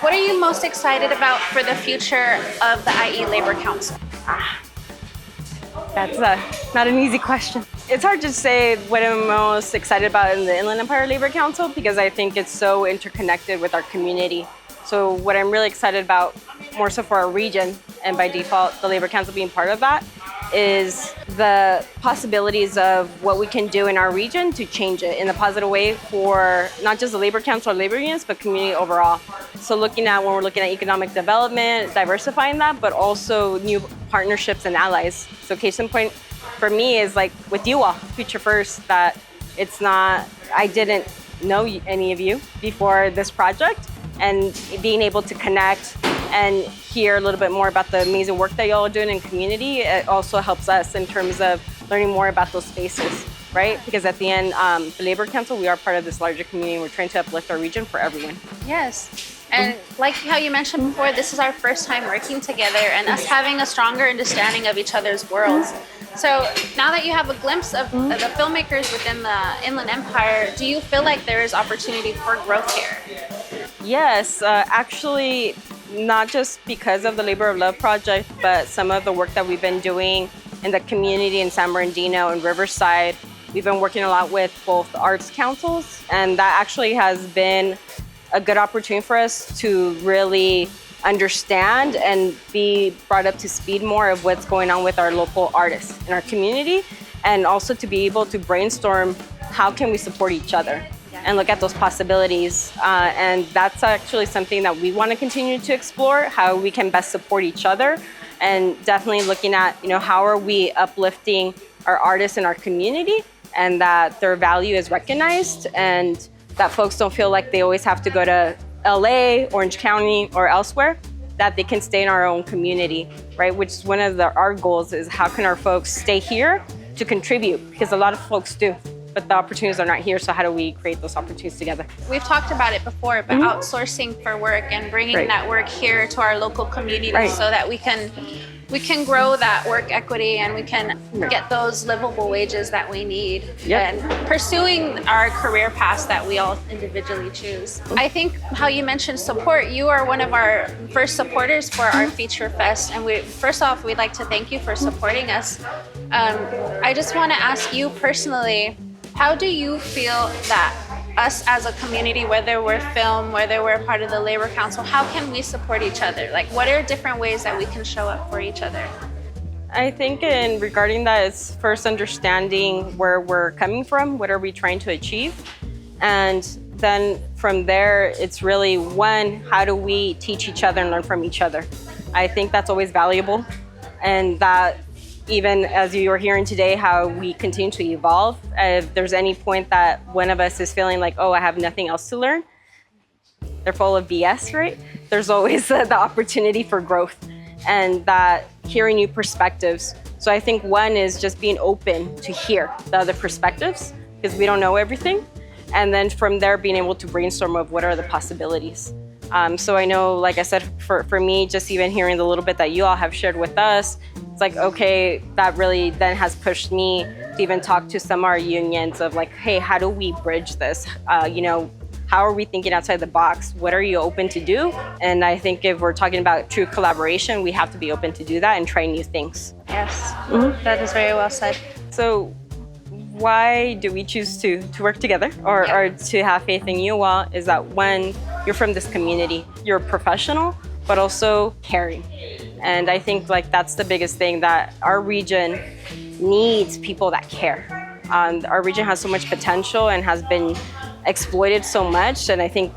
What are you most excited about for the future of the IE Labor Council? That's not an easy question. It's hard to say what I'm most excited about in the Inland Empire Labor Council because I think it's so interconnected with our community. So what I'm really excited about, more so for our region, and by default, the Labor Council being part of that, is the possibilities of what we can do in our region to change it in a positive way for not just the Labor Council or labor unions, but community overall. So when we're looking at economic development, diversifying that, but also new partnerships and allies. So case in point for me is like with you all, Future First, that I didn't know any of you before this project, and being able to connect and hear a little bit more about the amazing work that y'all are doing in community, it also helps us in terms of learning more about those spaces, right? Because at the end, the Labor Council, we are part of this larger community. We're trying to uplift our region for everyone. Yes. And like how you mentioned before, this is our first time working together and us having a stronger understanding of each other's worlds. So now that you have a glimpse of the filmmakers within the Inland Empire, do you feel like there is opportunity for growth here? Yes, actually, not just because of the Labor of Love project, but some of the work that we've been doing in the community in San Bernardino and Riverside. We've been working a lot with both arts councils, and that actually has been a good opportunity for us to really understand and be brought up to speed more of what's going on with our local artists in our community, and also to be able to brainstorm how can we support each other and look at those possibilities. And that's actually something that we want to continue to explore, how we can best support each other, and definitely looking at, how are we uplifting our artists in our community and that their value is recognized and that folks don't feel like they always have to go to LA, Orange County, or elsewhere, that they can stay in our own community, right? Which is one of our goals is how can our folks stay here to contribute, because a lot of folks do, but the opportunities are not here, so how do we create those opportunities together? We've talked about it before, but outsourcing for work and bringing that work here to our local community so that we can grow that work equity and we can get those livable wages that we need and pursuing our career paths that we all individually choose. I think how you mentioned support, you are one of our first supporters for our Feature Fest, and first off, we'd like to thank you for supporting us. I just want to ask you personally, how do you feel that us as a community, whether we're film, whether we're part of the Labor Council, how can we support each other? Like, what are different ways that we can show up for each other? I think regarding that, it's first understanding where we're coming from, what are we trying to achieve? And then from there, it's really how do we teach each other and learn from each other? I think that's always valuable, and that even as you were hearing today, how we continue to evolve. If there's any point that one of us is feeling like, oh, I have nothing else to learn, they're full of BS, right? There's always the opportunity for growth and that hearing new perspectives. So I think one is just being open to hear the other perspectives because we don't know everything. And then from there, being able to brainstorm of what are the possibilities. So I know, like I said, for me, just even hearing the little bit that you all have shared with us, it's like, okay, that really then has pushed me to even talk to some of our unions of like, hey, how do we bridge this? How are we thinking outside the box? What are you open to do? And I think if we're talking about true collaboration, we have to be open to do that and try new things. Yes, that is very well said. So why do we choose to work together or to have faith in you all is that one, you're from this community, you're a professional, but also caring. And I think that's the biggest thing, that our region needs people that care. Our region has so much potential and has been exploited so much. And I think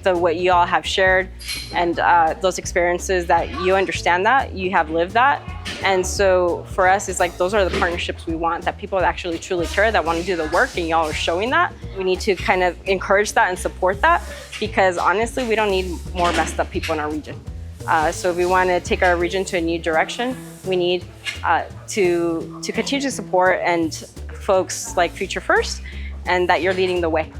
what you all have shared and those experiences that you understand that, you have lived that. And so for us, it's like those are the partnerships we want, that people that actually truly care, that want to do the work, and y'all are showing that. We need to kind of encourage that and support that, because honestly, we don't need more messed up people in our region. So if we want to take our region to a new direction, we need to continue to support and folks like Future First, and that you're leading the way.